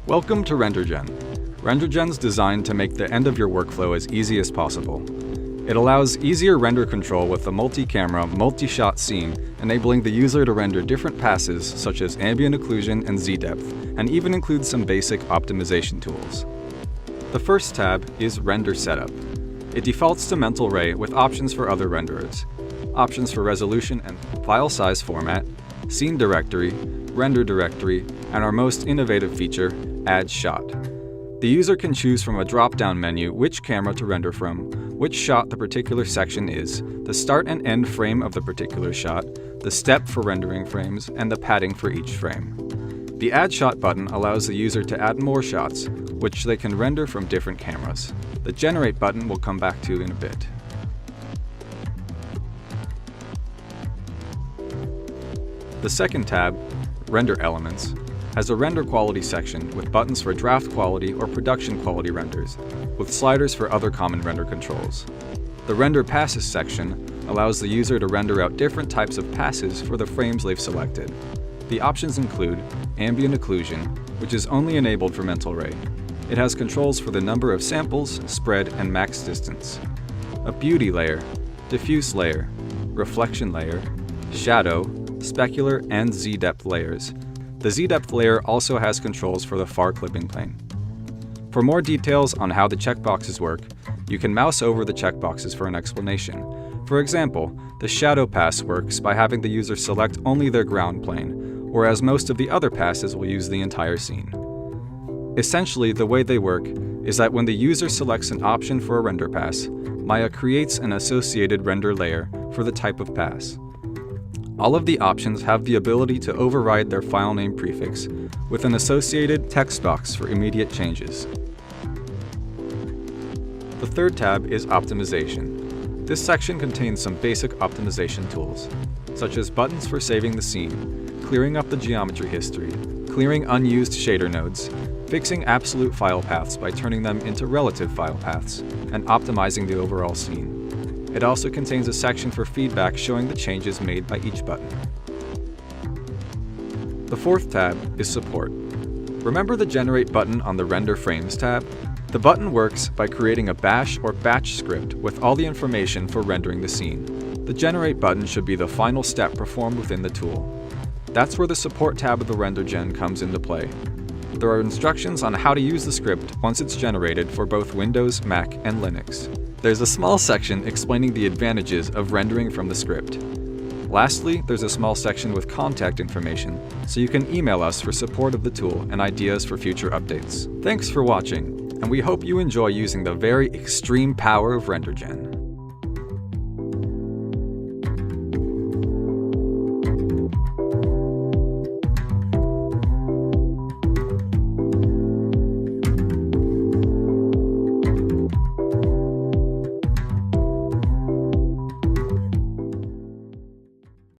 Welcome to RenderGen. RenderGen's designed to make the end of your workflow as easy as possible. It allows easier render control with a multi-camera, multi-shot scene, enabling the user to render different passes such as ambient occlusion and Z-depth, and even includes some basic optimization tools. The first tab is Render Setup. It defaults to Mental Ray with options for other renderers, options for resolution and file size format, scene directory, render directory, and our most innovative feature, Add Shot. The user can choose from a drop-down menu which camera to render from, which shot the particular section is, the start and end frame of the particular shot, the step for rendering frames, and the padding for each frame. The Add Shot button allows the user to add more shots, which they can render from different cameras. The Generate button we'll come back to in a bit. The second tab, Render Elements, has a render quality section with buttons for draft quality or production quality renders, with sliders for other common render controls. The Render Passes section allows the user to render out different types of passes for the frames they've selected. The options include ambient occlusion, which is only enabled for Mental Ray. It has controls for the number of samples, spread, and max distance. A beauty layer, diffuse layer, reflection layer, shadow, specular, and Z-depth layers. The Z-depth layer also has controls for the far clipping plane. For more details on how the checkboxes work, you can mouse over the checkboxes for an explanation. For example, the shadow pass works by having the user select only their ground plane, whereas most of the other passes will use the entire scene. Essentially, the way they work is that when the user selects an option for a render pass, Maya creates an associated render layer for the type of pass. All of the options have the ability to override their file name prefix with an associated text box for immediate changes. The third tab is Optimization. This section contains some basic optimization tools, such as buttons for saving the scene, clearing up the geometry history, clearing unused shader nodes, fixing absolute file paths by turning them into relative file paths, and optimizing the overall scene. It also contains a section for feedback showing the changes made by each button. The fourth tab is Support. Remember the Generate button on the Render Frames tab? The button works by creating a bash or batch script with all the information for rendering the scene. The Generate button should be the final step performed within the tool. That's where the Support tab of the RenderGen comes into play. There are instructions on how to use the script once it's generated for both Windows, Mac, and Linux. There's a small section explaining the advantages of rendering from the script. Lastly, there's a small section with contact information, so you can email us for support of the tool and ideas for future updates. Thanks for watching, and we hope you enjoy using the very extreme power of RenderGen.